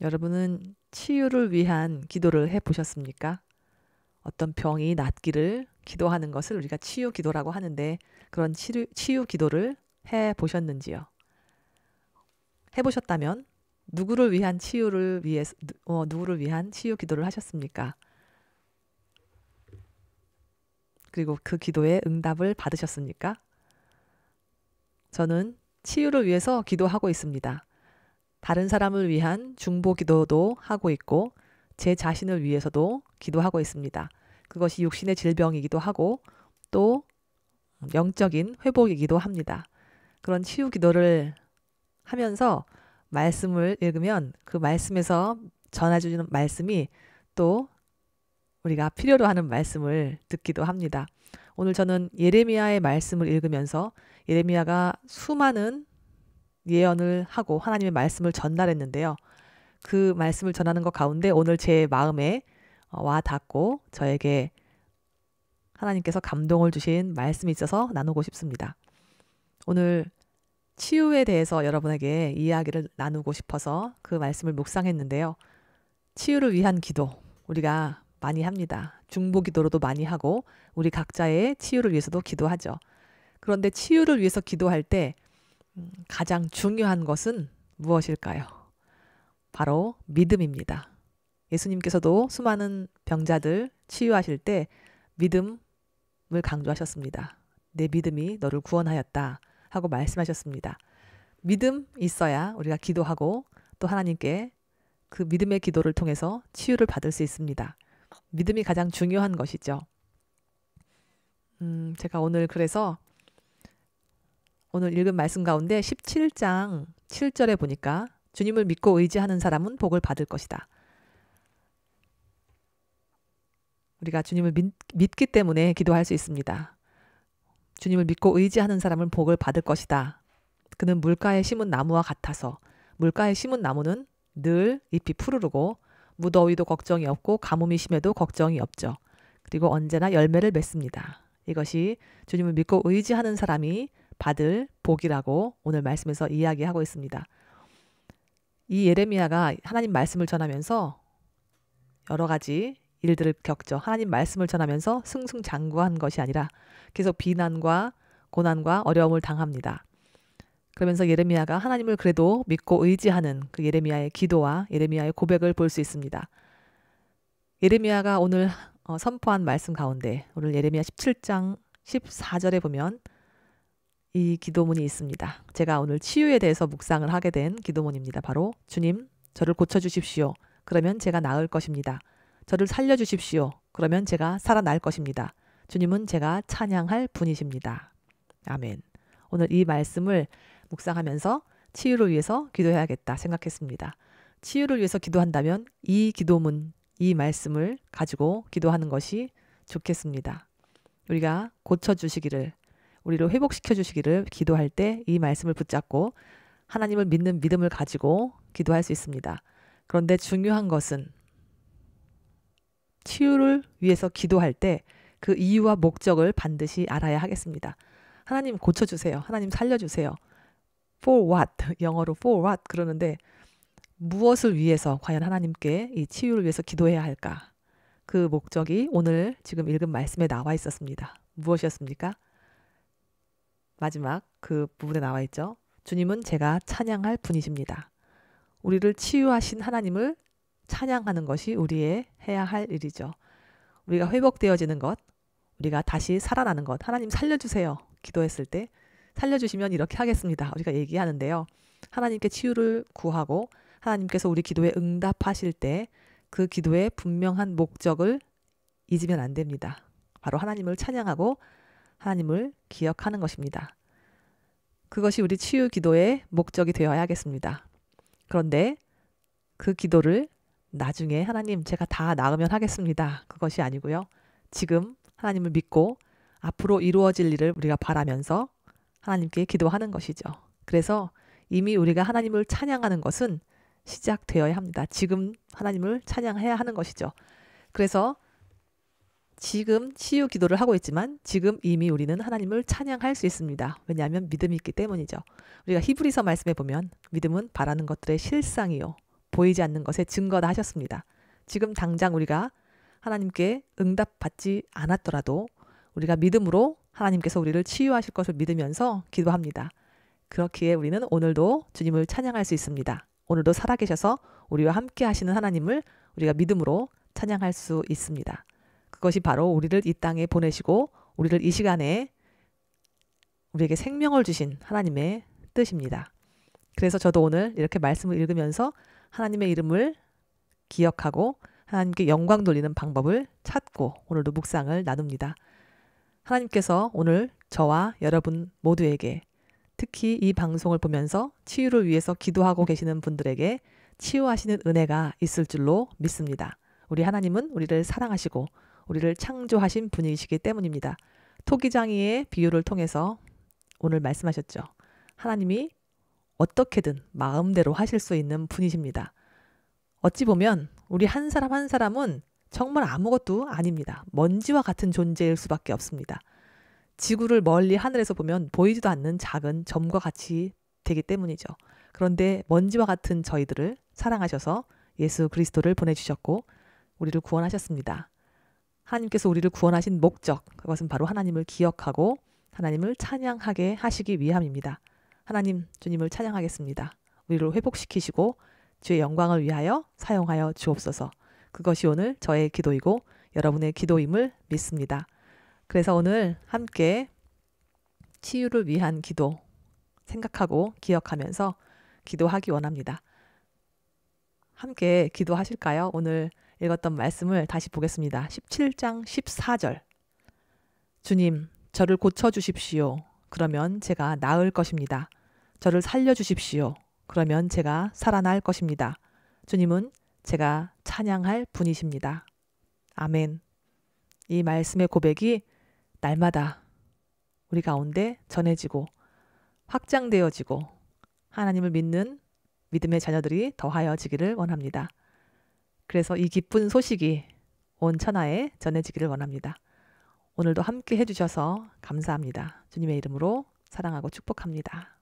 여러분은 치유를 위한 기도를 해 보셨습니까? 어떤 병이 낫기를 기도하는 것을 우리가 치유 기도라고 하는데 그런 치유 기도를 해 보셨는지요? 해 보셨다면 누구를 위한 치유를 위해서 누구를 위한 치유 기도를 하셨습니까? 그리고 그 기도에 응답을 받으셨습니까? 저는 치유를 위해서 기도하고 있습니다. 다른 사람을 위한 중보 기도도 하고 있고 제 자신을 위해서도 기도하고 있습니다. 그것이 육신의 질병이기도 하고 또 영적인 회복이기도 합니다. 그런 치유 기도를 하면서 말씀을 읽으면 그 말씀에서 전해주는 말씀이 또 우리가 필요로 하는 말씀을 듣기도 합니다. 오늘 저는 예레미야의 말씀을 읽으면서 예레미야가 수많은 예언을 하고 하나님의 말씀을 전달했는데요. 그 말씀을 전하는 것 가운데 오늘 제 마음에 와 닿고 저에게 하나님께서 감동을 주신 말씀이 있어서 나누고 싶습니다. 오늘 치유에 대해서 여러분에게 이야기를 나누고 싶어서 그 말씀을 묵상했는데요. 치유를 위한 기도 우리가 많이 합니다. 중보 기도로도 많이 하고 우리 각자의 치유를 위해서도 기도하죠. 그런데 치유를 위해서 기도할 때 가장 중요한 것은 무엇일까요? 바로 믿음입니다. 예수님께서도 수많은 병자들 치유하실 때 믿음을 강조하셨습니다. 내 믿음이 너를 구원하였다 하고 말씀하셨습니다. 믿음 있어야 우리가 기도하고 또 하나님께 그 믿음의 기도를 통해서 치유를 받을 수 있습니다. 믿음이 가장 중요한 것이죠. 제가 오늘 그래서 오늘 읽은 말씀 가운데 17장 7절에 보니까 주님을 믿고 의지하는 사람은 복을 받을 것이다. 우리가 주님을 믿기 때문에 기도할 수 있습니다. 주님을 믿고 의지하는 사람은 복을 받을 것이다. 그는 물가에 심은 나무와 같아서 물가에 심은 나무는 늘 잎이 푸르르고 무더위도 걱정이 없고 가뭄이 심해도 걱정이 없죠. 그리고 언제나 열매를 맺습니다. 이것이 주님을 믿고 의지하는 사람이 받을 복이라고 오늘 말씀에서 이야기하고 있습니다. 이 예레미야가 하나님 말씀을 전하면서 여러 가지 일들을 겪죠. 하나님 말씀을 전하면서 승승장구한 것이 아니라 계속 비난과 고난과 어려움을 당합니다. 그러면서 예레미야가 하나님을 그래도 믿고 의지하는 그 예레미야의 기도와 예레미야의 고백을 볼 수 있습니다. 예레미야가 오늘 선포한 말씀 가운데 오늘 예레미야 17장 14절에 보면 이 기도문이 있습니다. 제가 오늘 치유에 대해서 묵상을 하게 된 기도문입니다. 바로 주님, 저를 고쳐주십시오. 그러면 제가 나을 것입니다. 저를 살려주십시오. 그러면 제가 살아날 것입니다. 주님은 제가 찬양할 분이십니다. 아멘. 오늘 이 말씀을 묵상하면서 치유를 위해서 기도해야겠다 생각했습니다. 치유를 위해서 기도한다면 이 기도문, 이 말씀을 가지고 기도하는 것이 좋겠습니다. 우리가 고쳐주시기를, 우리를 회복시켜 주시기를 기도할 때 이 말씀을 붙잡고 하나님을 믿는 믿음을 가지고 기도할 수 있습니다. 그런데 중요한 것은 치유를 위해서 기도할 때 그 이유와 목적을 반드시 알아야 하겠습니다. 하나님 고쳐주세요. 하나님 살려주세요. For what? 영어로 for what? 그러는데 무엇을 위해서 과연 하나님께 이 치유를 위해서 기도해야 할까? 그 목적이 오늘 지금 읽은 말씀에 나와 있었습니다. 무엇이었습니까? 마지막 그 부분에 나와 있죠. 주님은 제가 찬양할 분이십니다. 우리를 치유하신 하나님을 찬양하는 것이 우리의 해야 할 일이죠. 우리가 회복되어지는 것, 우리가 다시 살아나는 것, 하나님 살려주세요. 기도했을 때 살려주시면 이렇게 하겠습니다. 우리가 얘기하는데요. 하나님께 치유를 구하고 하나님께서 우리 기도에 응답하실 때 그 기도의 분명한 목적을 잊으면 안 됩니다. 바로 하나님을 찬양하고 하나님을 기억하는 것입니다. 그것이 우리 치유 기도의 목적이 되어야겠습니다. 그런데 그 기도를 나중에 하나님 제가 다 나으면 하겠습니다. 그것이 아니고요. 지금 하나님을 믿고 앞으로 이루어질 일을 우리가 바라면서 하나님께 기도하는 것이죠. 그래서 이미 우리가 하나님을 찬양하는 것은 시작되어야 합니다. 지금 하나님을 찬양해야 하는 것이죠. 그래서 지금 치유 기도를 하고 있지만 지금 이미 우리는 하나님을 찬양할 수 있습니다. 왜냐하면 믿음이 있기 때문이죠. 우리가 히브리서 말씀에 보면 믿음은 바라는 것들의 실상이요 보이지 않는 것의 증거다 하셨습니다. 지금 당장 우리가 하나님께 응답받지 않았더라도 우리가 믿음으로 하나님께서 우리를 치유하실 것을 믿으면서 기도합니다. 그렇기에 우리는 오늘도 주님을 찬양할 수 있습니다. 오늘도 살아계셔서 우리와 함께 하시는 하나님을 우리가 믿음으로 찬양할 수 있습니다. 그것이 바로 우리를 이 땅에 보내시고 우리를 이 시간에 우리에게 생명을 주신 하나님의 뜻입니다. 그래서 저도 오늘 이렇게 말씀을 읽으면서 하나님의 이름을 기억하고 하나님께 영광 돌리는 방법을 찾고 오늘도 묵상을 나눕니다. 하나님께서 오늘 저와 여러분 모두에게 특히 이 방송을 보면서 치유를 위해서 기도하고 계시는 분들에게 치유하시는 은혜가 있을 줄로 믿습니다. 우리 하나님은 우리를 사랑하시고 우리를 창조하신 분이시기 때문입니다. 토기장이의 비유를 통해서 오늘 말씀하셨죠. 하나님이 어떻게든 마음대로 하실 수 있는 분이십니다. 어찌 보면 우리 한 사람 한 사람은 정말 아무것도 아닙니다. 먼지와 같은 존재일 수밖에 없습니다. 지구를 멀리 하늘에서 보면 보이지도 않는 작은 점과 같이 되기 때문이죠. 그런데 먼지와 같은 저희들을 사랑하셔서 예수 그리스도를 보내주셨고 우리를 구원하셨습니다. 하나님께서 우리를 구원하신 목적, 그것은 바로 하나님을 기억하고 하나님을 찬양하게 하시기 위함입니다. 하나님, 주님을 찬양하겠습니다. 우리를 회복시키시고 주의 영광을 위하여 사용하여 주옵소서. 그것이 오늘 저의 기도이고 여러분의 기도임을 믿습니다. 그래서 오늘 함께 치유를 위한 기도 생각하고 기억하면서 기도하기 원합니다. 함께 기도하실까요? 오늘 읽었던 말씀을 다시 보겠습니다. 17장 14절. 주님, 저를 고쳐주십시오. 그러면 제가 나을 것입니다. 저를 살려주십시오. 그러면 제가 살아날 것입니다. 주님은 제가 찬양할 분이십니다. 아멘. 이 말씀의 고백이 날마다 우리 가운데 전해지고 확장되어지고 하나님을 믿는 믿음의 자녀들이 더하여지기를 원합니다. 그래서 이 기쁜 소식이 온 천하에 전해지기를 원합니다. 오늘도 함께 해주셔서 감사합니다. 주님의 이름으로 사랑하고 축복합니다.